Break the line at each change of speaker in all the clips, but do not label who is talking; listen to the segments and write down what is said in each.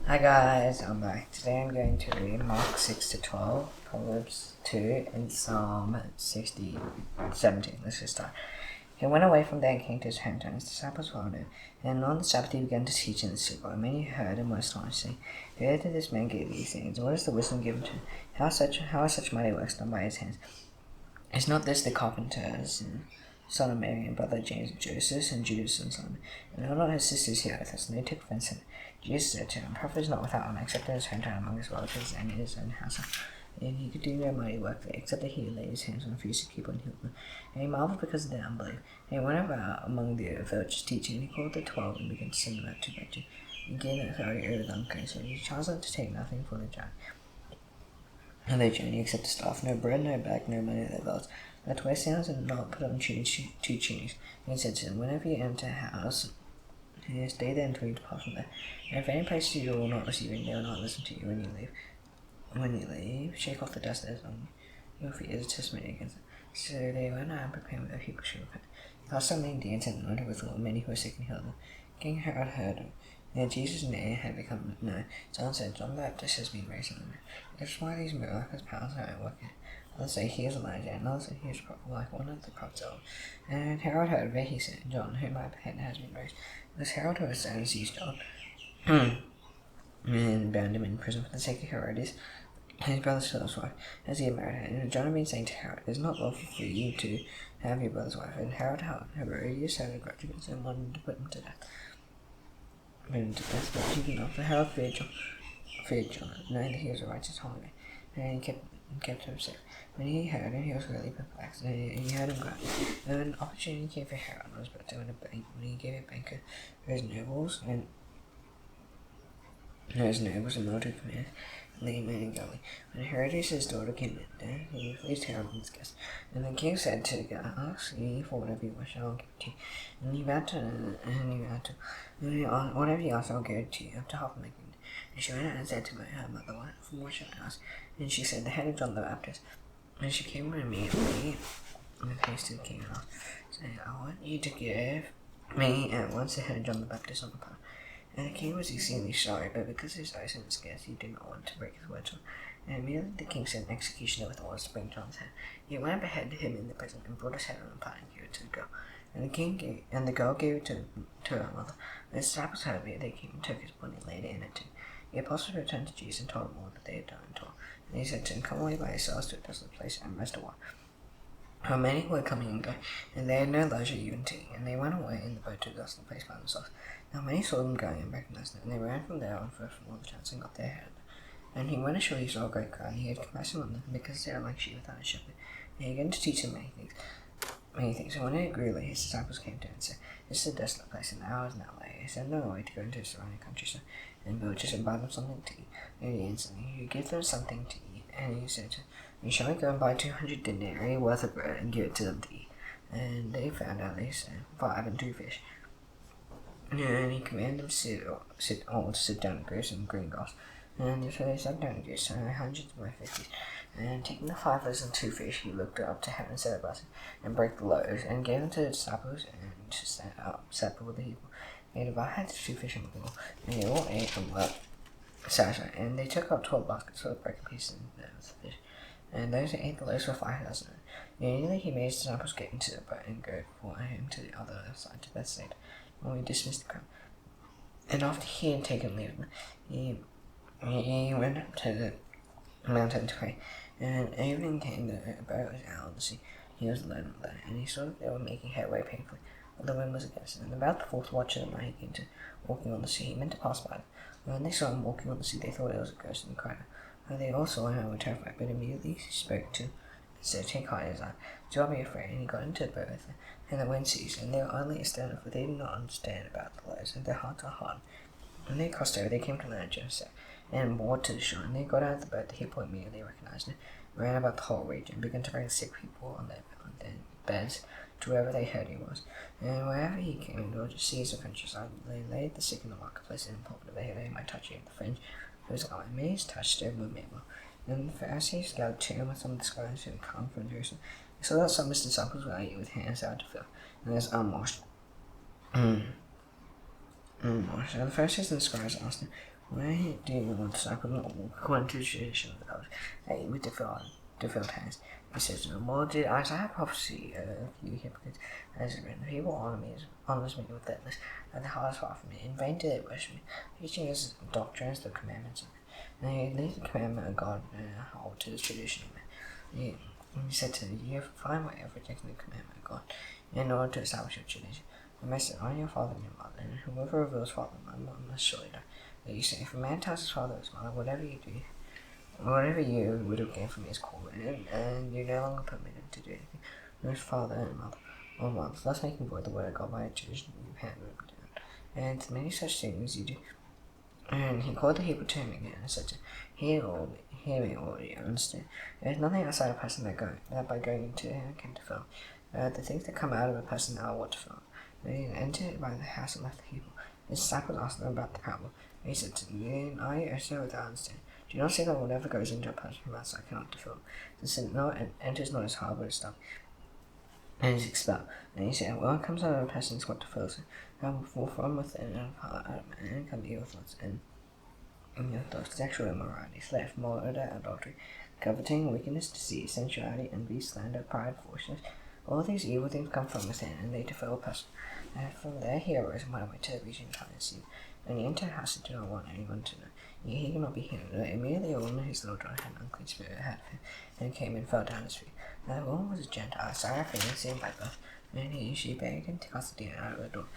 Hi guys, I'm back. Today I'm going to read Mark 6 to 12, Proverbs 2, and Psalm 17. Let's just start. He went away from there and came to his hometown. His disciples followed him. And on the Sabbath he began to teach in the synagogue. Many heard and were astonished, saying, where did this man get these things? What is the wisdom given to him? How are such mighty works done by his hands? Is not this the carpenter's son of Mary, and brother James and Joseph, and Judas and Simon? And are not his sisters here with us? And they took offense at it. Jesus said to him, a prophet is not without honor, except in his hometown among his relatives and in his own household. And he could do no mighty work there, except that he laid his hands on a few sick people and healed them. And he marveled because of their unbelief. And he went about among the villages teaching, and he called the 12 and began to send them out two by two, and gave them authority over the unclean. So he charged them to take nothing for the journey. And they journey except a staff, no bread, no bag, no money in their belts. But to wear sandals and not put on two tunics. And he said to them, whenever you enter a house, stay there until you depart from there. And if any place you will not receive it, they will not listen to you when you leave. When you leave, shake off the dust that is on your feet as a testimony against them. So they went out and prepared with their people should repent. He cast out many demons and anointed with oil many who were sick and healed them. King Herod heard of that Jesus' name had become known. Someone said, John the Baptist has been raised from the dead. That's why these miraculous powers are at work. Others say he is Elijah, and others say he is like one of the prophets. And Herod heard of it, he said, John, whom I beheaded, has been raised. This Herod who was son seized John and bound him in prison for the sake of Herodias, his brother's Philip's wife, as he had married her. And John had been saying to Herod, it is not lawful for you to have your brother's wife. And Herod, Herodias had a grudge against him and wanted to put him to death. But he did not, for Herod feared John, knowing that he was a righteous holy man, and he kept him safe. When he heard him, he was greatly perplexed, and he heard him cry. And an opportunity came for Herod and was about to win a banquet when he gave a banquet for his nobles and military commanders and the men in Galilee. When Herodias' daughter came in, he pleased Herod and his guests. And the king said to the guy, ask ye for whatever you wish, I will give it to you. And he vowed to, whatever you ask, I will give it to you, up to half my kingdom. And she went out and said to her mother, what shall I ask? And she said, the head of John the Baptist. And she came immediately and faced the king and asked, saying, I want you to give me at once the head of John the Baptist on the platter. And the king was exceedingly sorry, but because his eyes were scarce, he did not want to break his word to him. And immediately the king sent an executioner with orders to bring John's head. He went and beheaded him in the prison, and brought his head on a platter and gave it to the girl. And the girl gave it to her mother. When the disciples heard of it, they came and took his body and laid it in a tomb. The apostles returned to Jesus and told him all that they had done and told. And he said to them, come away by yourselves to a desolate place and rest a while. For many were coming and going, and they had no leisure even to eat, and they went away in the boat to a desolate place by themselves. Now many saw them going and recognized them, and they ran from there on foot from all the towns and got their head. And he went ashore, he saw a great crowd, and he had compassion on them, because they were like sheep without a shepherd. And he began to teach them many things. And when it grew late, his disciples came to him and said, this is a desolate place, and the hour is now late. He sent them away to go into the surrounding countryside and villages and buy them something to eat. And he instantly, you give them something to eat. And he said to them, you shall we go and buy 200 denarii worth of bread and give it to them to eat? And they found out, they said, 5 and 2 fish. And he commanded them to sit down and graze some green grass. And so they sat down and grazed hundreds by 50s. And taking the 5 loaves and 2 fish, he looked up to heaven and said a blessing, and broke the loaves, and gave them to the disciples, and to stand up, supper with the people. They divided the 2 fish among them all, and they all ate and were satisfied. And they took up 12 baskets full of broken pieces and the fish. And those who ate the loaves were 5,000. Immediately he made his disciples get into the boat and go before him to the other side, to Bethsaida, when we dismissed the crowd. And after he had taken leave of them, he went up to the mountain to pray. And evening came, the boat was out on the sea. He was alone there, and he saw that they were making headway painfully, but the wind was against them. And about the 4th watch of the night he came to walking on the sea. He meant to pass by them. And when they saw him walking on the sea, they thought it was a ghost, and cried out. And they all saw him and were terrified, but immediately he spoke to them and said, take heart, it is I. Do not be afraid. And he got into the boat with them, and the wind ceased, and they were only astounded, for they did not understand about the loaves, and their hearts were hardened. When they crossed over, they came to land Joseph, and moored to the shore. And they got out of the boat. The people immediately recognized him, ran about the whole region, began to bring sick people on their beds to wherever they heard he was. And wherever he came in order to seize the countryside, they laid the sick in the marketplace and pulpit of the head, they might touch him. The fringe of his garment. Many touched him with made well. And the Pharisees gathered to him with some of the scribes who had come from Jerusalem. They saw that some of his disciples were eating with hands out to fill, and his unwashed. And the Pharisees and the scribes asked him, Why do you want to stop according to the tradition of the elders? Hey, with the filled hands. He says, "Well, did Isaiah prophecy you hypocrites, as it written, the people honors me with deadness, and the heart is far from me. In vain do they worship me, teaching us doctrines, the commandments of men. And they leave the commandment of God hold to the tradition of men." He said to them, "You have a fine way of rejecting the commandment of God in order to establish your tradition. The message, honor your father and your mother, and whoever reveals father and mother must surely die. But you say, if a man tells his father or his mother, whatever you would have gained from me is called, and you no longer permit him to do anything from his father and mother or mother, thus making void the word of God by a tradition you handed him down. And many such things you do." And he called the Hebrew to him again and said to him, "Hear me, all you understand. There is nothing outside a person that by going into him can defile. The things that come out of a person are what defile. They entered by the house and left the people. His disciples asked them about the parable. He said to them, "I also without understand. Do you not see that whatever goes into a person from outside cannot defile? Since it enters not his heart but his stomach, and is expelled." And he said, "Well, it comes out of a person is what defiles it. For from within out of man come evil thoughts, and evil thoughts, sexual immorality, theft, murder, adultery, coveting, wickedness, deceit, sensuality, envy, slander, pride, foolishness. All these evil things come from within, and they defile a person. And from there he arose and went away to the region of Galilee. And he entered a house and did not want anyone to know. He could not be hidden. Immediately a woman whose little daughter had an unclean spirit ahead of him, and came and fell down at his feet. Now the woman was a Gentile, Syrophoenician by birth, and she begged him to cast the demon out of her door.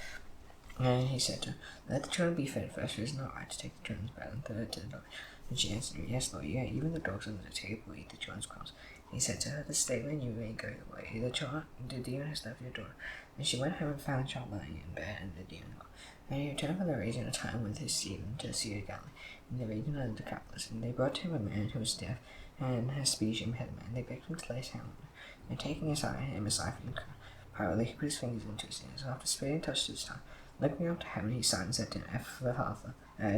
And he said to her, "Let the children be fed first, for it is not right to take the children's bread and throw it to the dogs." And she answered him, "Yes, Lord, yea, even the dogs under the table eat the children's crumbs." He said to her, "This day when you may go your way, the demon has left your daughter." And she went home and found the child lying in bed, and the demon gone. And he returned from the region of time with his C.Jun to the Sea of Galilee, in the region of the Decapolis. And they brought to him a man who was deaf and had speech impediment. And they begged him to lay his hand on him. And taking him aside from the crowd, privately he put his fingers into his ears. After spitting, touched his tongue. Looking up to heaven, he sighed and said to him, "Ephphatha,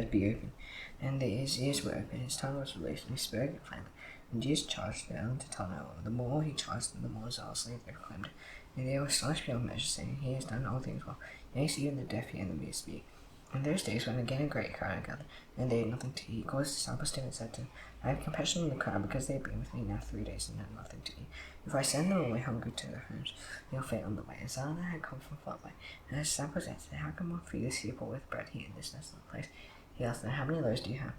be open." And his ears were open, his tongue was released, and he spoke plainly. And Jesus charged them to tell no one. The more he charged them, the more zealously they proclaimed it. And they were astonished beyond measure, saying, "He has done all things well. Yes, even the deaf hear and the mute speak." In those days, when again a great crowd gathered, and they had nothing to eat, he called his disciples to him and said to them, "I have compassion on the crowd, because they have been with me now 3 days and had nothing to eat. If I send them away hungry to their homes, they will faint on the way." And some of them had come from far away. And his disciples answered, "How can one feed this people with bread here in this desolate place?" He asked them, "How many loaves do you have?"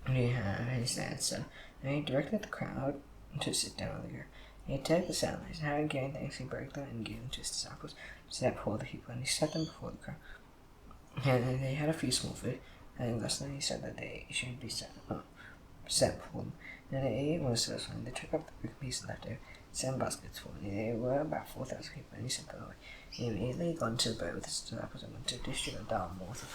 He said, "So." And he directed the crowd to sit down on the ground. He took the sandwiches, and having given thanks, he broke them and gave them to his disciples to set before the people, and he set them before the crowd. And they had a few small food, and thus he said that they should be set before them. And they ate and were satisfied. They took up the broken piece left over, 7 baskets full. They were about 4,000 people, and he sent them away. He immediately got into the boat with his disciples and went to the district of Dalmanutha.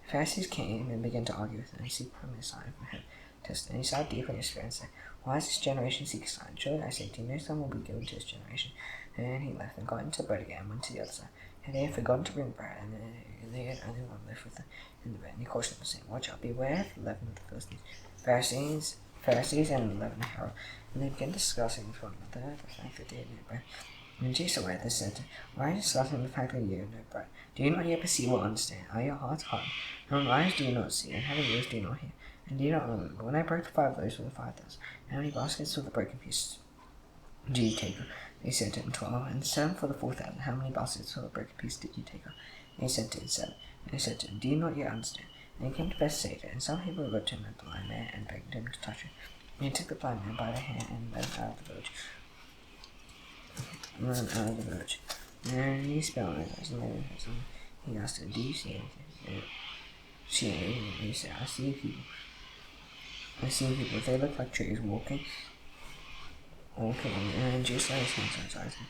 The Pharisees came and began to argue with him, and seek from his sign from heaven. And he sighed deeply in his spirit and said, "Why does this generation seek a sign? Surely I say to you, no son will be given to this generation." And he left and got into the boat again and went to the other side. And they had forgotten to bring bread, and they had only one loaf with them in the bread. And he cautioned them, saying, "Watch out, beware of the leaven of the Philistines, Pharisees and the leaven of Herod." And they began discussing with one another the fact that they had no bread. And Jesus aware this said, "Why are you discussing the fact that you have no bread? Do you not yet perceive or understand? Are your hearts hardened? And eyes do you not see, and having ears do you not hear? And do you not remember when I broke the 5 loaves for the 5,000? How many baskets of the broken pieces do you take up?" They said to him, 12. "And 7 for the 4,000. How many baskets for the broken piece did you take up?" And he said to him, 7. And he said to him, "Do you not yet understand?" And he came to Bethsaida, and some people brought to him a blind man and begged him to touch him. And he took the blind man by the hand and led him out of the village. And he spit on his eyes and laid his hands. He asked him, "Do you see anything?" And he said, I see people. They look like trees walking. And Jesus laid his hands on his eyes, and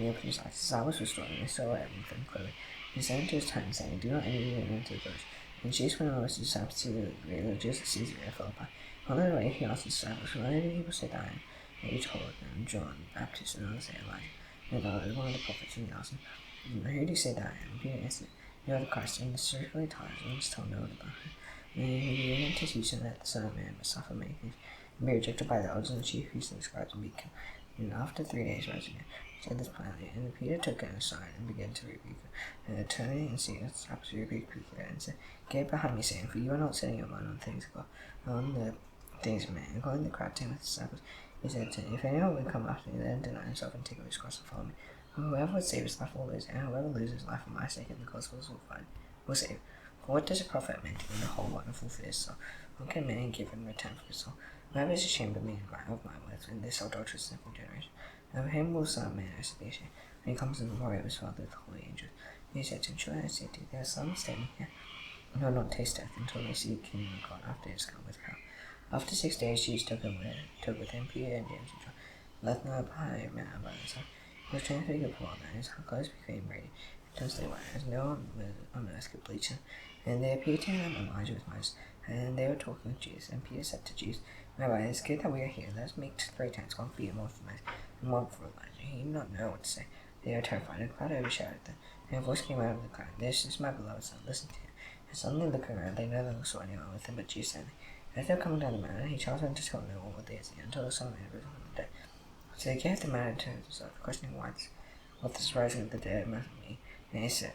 he opened his eyes. His eye was restored, and they saw everything clearly. He said to his disciples, saying, "Do not anyone enter the village." And Jesus went on with his disciples to the villages of Caesarea Philippi. On the way, he asked his disciples, "Why do people say that I am?" And he told them, "John the Baptist, and others say Elijah, and others one of the prophets." And he asked him, "Who do you say that I am?" And Peter answered, "You are the Christ." And the circulating times, and must tell no one about it. And he began to teach them that the Son of Man must suffer many things, and be rejected by the elders and chief priests and scribes, and be killed, and after 3 days rise again. said this plainly, and Peter took it aside and began to rebuke her. And turning and seeing it, stopped to rebuke Peter and said, "Get behind me, Satan, for you are not setting your mind on things of God, on the things of man." And calling the crowd to him with the disciples, he said to them, "If anyone would come after me, let him deny himself and take up his cross and follow me. For whoever would save his life will lose it, and whoever loses his life for my sake and the gospel's will save. For what does a prophet make to win the whole world and fulfill his soul? What can man give in return for his soul? Whoever is ashamed of me and of my words in this adulterous sinful generation, of him will the Son of Man also be ashamed when he comes in the glory of his Father with the holy angels." And he said to him, "Surely I say to you, there are some standing here who will not taste death until they see the kingdom of God after it has come with power." After 6 days, Jesus took with him Peter and James and John, left them behind a man by themselves. He was transfigured before them, and his clothes became radiant, intensely white, as no one on earth could bleach them. And they appeared to him Elijah with Moses, and they were talking with Jesus. And Peter said to Jesus, "Rabbi, it is good that we are here. Let us make 3 tents, one for you, one for Moses, and one for Elijah." He did not know what to say. They were terrified, and the crowd overshadowed them. And a voice came out of the crowd, "This is my beloved Son, listen to him." And suddenly looking around, they no longer saw anyone with them but Jesus only. As they were coming down the mountain, he charged them to tell no one what they had seen until the Son of Man rose from the dead. So they gave the matter to himself, questioning what this rising of the dead must mean. And he said,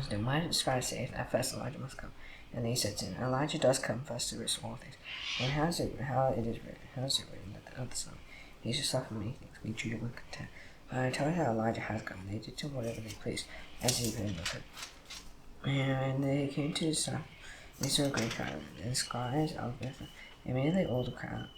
"Then why did the scribes say that first Elijah must come?" And he said to him, "Elijah does come first to restore all things. And how is it written that the other Son, he shall suffer many things, be treated with contempt? But I tell you that Elijah has come, and they did to him whatever they pleased, as he written of him." And when they came to his son, they saw a great crowd, and the scribes of Bethel. Immediately all the crowd,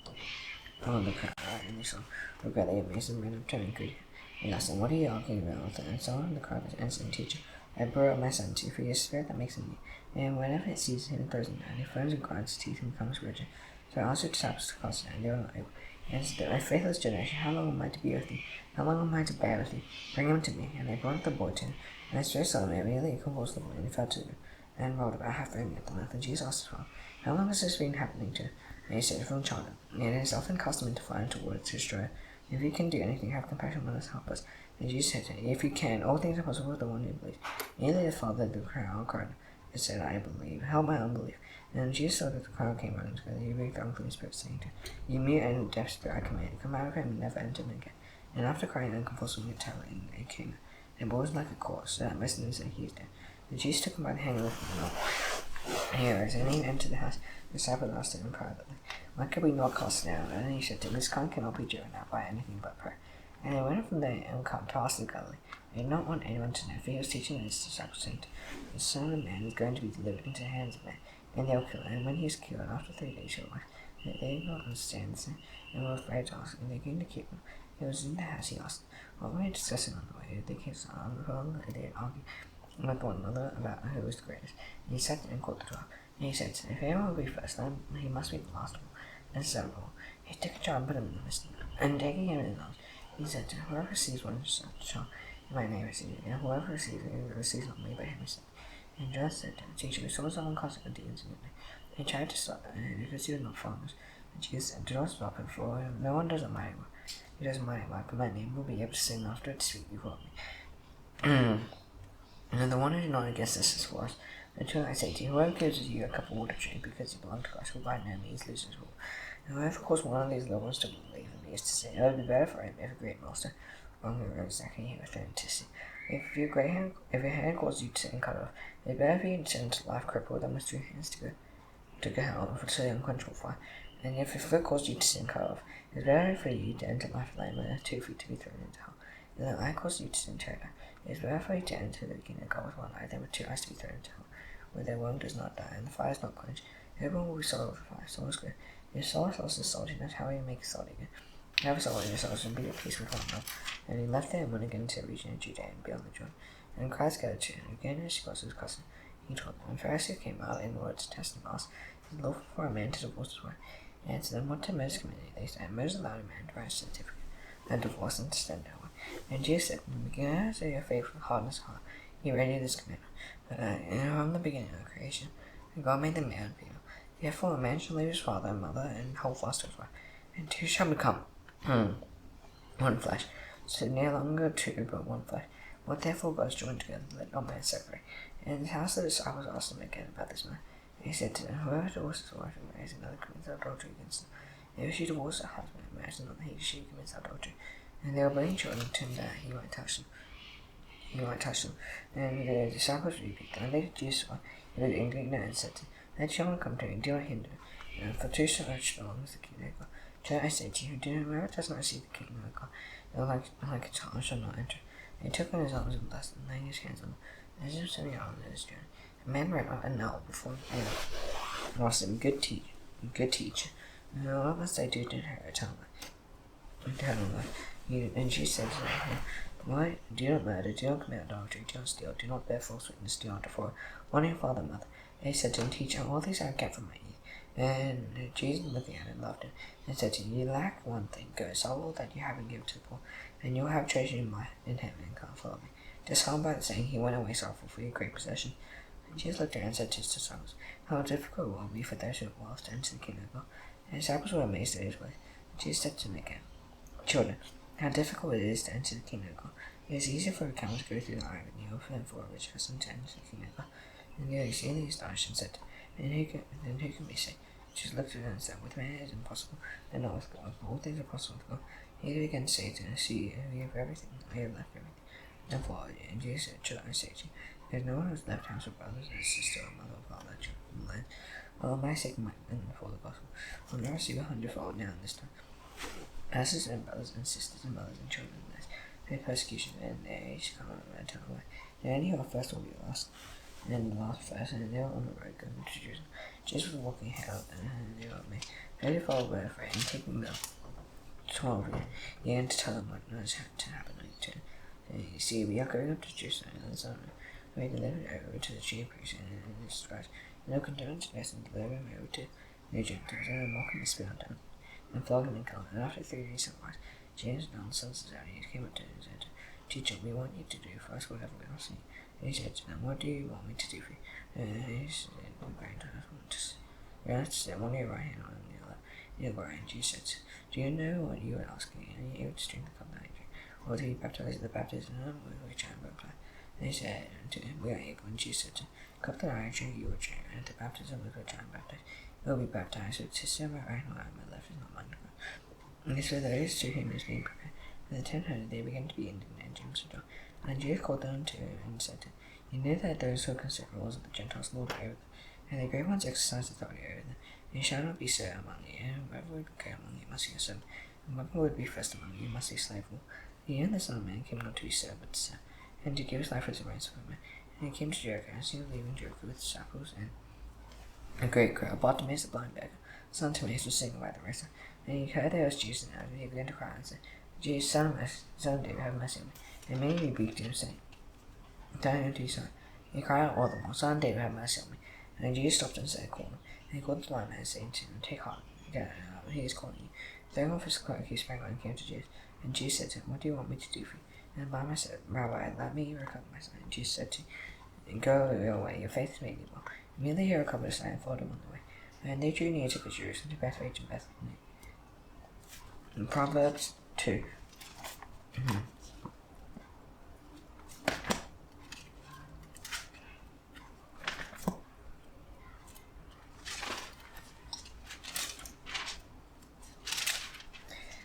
and they saw were greatly amazed and ran up to him and greeted him. And asked him, "What are you arguing about with him?" And some of the crowd answered, "Teacher, I brought up my son to you for your spirit that makes him meet. And whenever it seizes him, it throws him down. He foams and grinds his teeth and becomes rigid." So I asked the disciples to cast him down, and they were not able. And said, "My faithless generation, how long am I to be with thee? How long am I to bear with thee? Bring him to me." And they brought the boy to him. And the spirit saw him, and immediately he convulsed the boy, and he fell to him, and rolled about half foaming at the mouth. And Jesus asked his father, "How long has this been happening to him?" And he said, "From childhood. And it is often cast him into fire and to water to destroy him. If you can do anything, have compassion on us, help us." And Jesus said to him, "If you can, all things are possible with the one who believes." Immediately the father of the crowd cried and said, "I believe, help my unbelief." And Jesus saw that the crowd came running together. He rebuked the unclean spirit, saying to him, "You mute and deaf spirit, I command you, come out of him and never enter him again." And after crying and convulsing with terror, it came out. And the boy was like a corpse, so that most of them said, "He is dead." And Jesus took him by the hand and lifted him up. And he arose, and he entered the house. The disciples asked him privately, "Why could we not cast it out?" And he said to them, "This kind cannot be driven out by anything but prayer." And they went up from there and come past the Galilee. They did not want anyone to know, for he was teaching his disciples, saying, "The Son of Man is going to be delivered into the hands of men, and they will kill him. And when he is killed, after 3 days he will rise." They did not understand this, and were afraid to ask, and they came to keep him. He was in the house. He asked them, "What were you discussing on the way?" They came silent, and they had argued with one another about who was the greatest. And he sat down and called the 12. And he said to them, "If anyone will be first, then he must be the last of all, and servant of all." He took a child and put him in the midst, and taking him in his arms, he said to him, "Whoever receives one child in my name receives me, and whoever receives me receives not me, but him who sent me." And John said to him, "Teacher, we saw someone casting out demons in your name." They tried to stop him because he was not following us. And Jesus said, "Do not stop him, for no one does a mighty work. He does a mighty work, but my name will be able to sing after it to speak before me." And the one who did not against us is for us. And truly I say to you, whoever gives you a cup of water to drink because you belong to Christ will by no means lose his rule. And whoever calls one of these little ones to believe in me is to say, it would be better for him if a great master among the rose that he was thrown into sea. If your hand calls you to sin, cut off. It is better for you to send to life crippled than with 2 hands to go hell for the unquenchable fire. And if your foot calls you to sin, cut off. It is better for you to enter life lame than 2 feet to be thrown into hell. And the eye calls you to sin, tear it out. It is better for you to enter the kingdom of God with 1 eye than with 2 eyes to be thrown into hell, where their worm does not die, and the fire is not quenched. Everyone will be sorrow for fire, soul is good. If soul is lost in salty, that's how you make it salty again. Have soul in yourselves and be at peace with one another. And he left there and went again to the region of Judea and beyond the Jordan. And Christ gathered to him, and again as he was his cousin, he told them. And Pharisees came out in order to test him, asked, "Is it lawful for a man to divorce his wife?" And to them, "What did Moses command you?" They said, "Moses allowed a man to write a certificate and divorce and to send her away." And Jesus said, "From the beginning of your faithful hardness of heart, he read you this commandment. But from the beginning of creation, God made them male and female. Therefore a man shall leave his father and mother, and hold fast to his wife, and 2 shall become one flesh. So no longer 2, but one flesh. What therefore God has joined together, let no man separate." And in his house the disciples asked him again about this man. And he said to them, "Whoever divorces his wife and marries another commits adultery against them. If she divorces her husband and marries another, she commits adultery. and they were bringing children to him that he might touch them. And the disciples rebuked them. And they Jesus saw he was indignant and said, let children come to me, do not hinder them. And for to such belongs the kingdom of God. Truly I say to you, whoever does not see the kingdom of God, like a child shall not enter. And he took in his arms and blessed them, laying his hands on them, and as he was sending on his journey. A man ran out and knelt before him and asked him, good teacher, what must I do to inherit eternal life? And Jesus said to him, why? Do not murder, do not commit adultery, do not steal, do not bear false witness, do not defraud, honor your father and mother. And he said to him, teacher, all these I have kept from my youth. And Jesus looking at him loved him, and said to him, you lack one thing, go, sell all that you have and give to the poor, and you will have treasure in heaven, and come follow me. Disarmed by the saying, he went away sorrowful for your great possession. And Jesus looked around and said to his disciples, how difficult it will be for those who have wealth to enter the kingdom of God. And his disciples were amazed at his words. And Jesus said to them again, children, how difficult it is to enter the kingdom of God. It is easier for a camel to go through the eye of a needle than for a rich person to enter the kingdom of God. And they exceedingly astonished and said, then who can be saved? Jesus looked at them and said, with man it is impossible, and not with God, but all things are possible with God. He began to say to them, see, we have everything, we have left everything, and followed you. And Jesus said, truly I say to you, there is no one who has left house or brothers or sister or mother or father, children, and land, for my sake and for the gospel, will now receive 100-fold now in this time. Pastors and brothers and sisters and mothers and children, their persecution and their age come on and turn away. The only who are first will be last, and the last first, and they were on the road going to Jerusalem. Jesus was walking ahead of them, and they were made. They followed were afraid, and taking the 12 he began to tell them what was to happen to him. You see, we are going up to Jerusalem, and so we delivered over to the chief priests and the scribes, and they'll condemn to death and deliver him over to the Gentiles, and mock him and spit on them, and flog him and kill him. And after 3 days sunrise, James and all the sons of Zebedee came up to him and said, teacher, we want you to do for us whatever we ask you. And he said to them, what do you want me to do for you? And he said, we're going to sit one on your right hand and on the other right. And Jesus said, do you know what you are asking? And you able to drink the cup that I drink? Or to be baptized with the baptism which I am baptized? And he said to him, we are able. And Jesus said to him, the cup that I drink, you will drink, and the baptism with which I am baptized, you will be baptized. So to sit on my right hand and my left is not mine. And so those to whom is being prepared. And the 10 they began to be indignant, and James and John. And Jesus called them to him and said to them, you know that those who consider the laws of the Gentiles lord over them, and the great ones exercise authority over them. And it shall not be so among you, and whoever would go among you must be your servant, and whoever would be first among you must be slave of all. And the Son of Man came not to be served, but to serve, and to give his life as a ransom for men. And he came to Jericho, and he was leaving Jericho with disciples, and a great crowd. Bartimaeus the blind beggar, son of Timaeus, was sitting by the roadside. And he heard there was Jesus, and he began to cry and said, Jesus, son of David, have mercy on me. And many rebuked him, saying, turn him to his son. He cried out all the more, Son of David, have mercy on me. And then Jesus stopped and said, call him. And he called the blind man, saying to him, take heart, get out, he is calling you. Throwing off his cloak, he sprang out and came to Jesus. And Jesus said to him, what do you want me to do for you? And the blind man said, Rabbi, let me recover my sight. And Jesus said to him, go your way, your faith has made you well. Immediately he recovered his sight and followed him on the way. And they drew near to the Jerusalem, to Bethphage and Bethany. In Proverbs 2.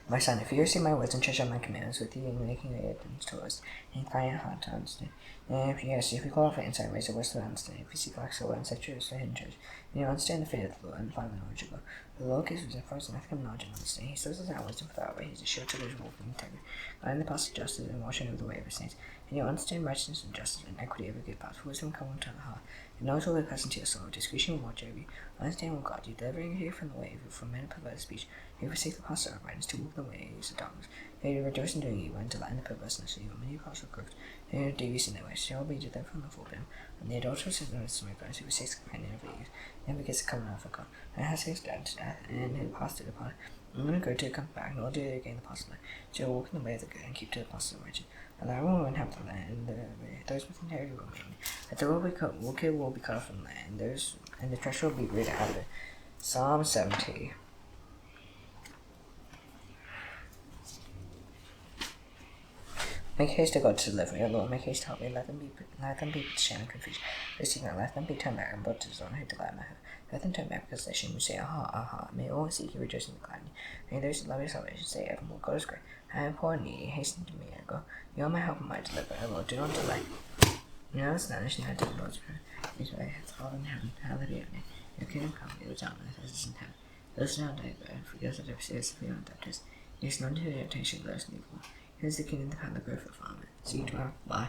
My son, if you receive my words and treasure my commandments with you and making your evidence towards, and incline your heart to understand. And if you call for insight, raise the words to understand. If you seek like silver and set truths for hidden treasure, then you understand the fear of the Lord and find the knowledge of God. The Lord gives wisdom for us and nothing knowledge and understanding. He stirs us out wisdom without way. He is a shield to those who walk in integrity, guiding the path of justice and watching over the way of his saints. And you understand righteousness and justice and equity over good paths. Wisdom come into the heart. It knows all the pleasant to your soul. Discretion will watch over you. Understand will guard you, delivering you from the way of evil, from men of perverse speech. You forsake the paths of uprightness to walk the ways of darkness. They rejoice in doing evil and delight in the perverseness of evil. Many paths are crooked. They are devious in their ways. Shall be delivered from the forbidden. And the adulteress is known as smoke, who forsakes the companion of the youth. Never gets the covenant of God. And has his death to death, and who passed to depart. I'm going to go to come back, nor do it again the path of the land. Shall walk in the way of the good, and keep to the path of the righteous. And the will inhabit the land, and those with integrity will remain. That the wicked will be cut off from the land, and the treasure will be rooted out of it. Psalm 70. Make haste to go to deliver, O Lord, make haste to help me. Let them be put to shame and confusion. Receive not, let them be turned back and brought to the zone who declare my hope. Let them turn back because they shame and say, Aha, aha. May all seek you rejoice and decline you. May those who love your salvation say evermore, God is great. I am poor and needy, hasten to me, O God. You are my help and my deliverer, O Lord, do not delay. You know, astonished and I did the Lord's prayer. His way hath called in heaven, hallelujah. Your kingdom come, your will on earth as it is in heaven. Those who now die bread, for those that have serious of beyond debtors. Yes, none to the temptation of those evil. Here's the kingdom, the power, the growth of amen. See you tomorrow. Bye.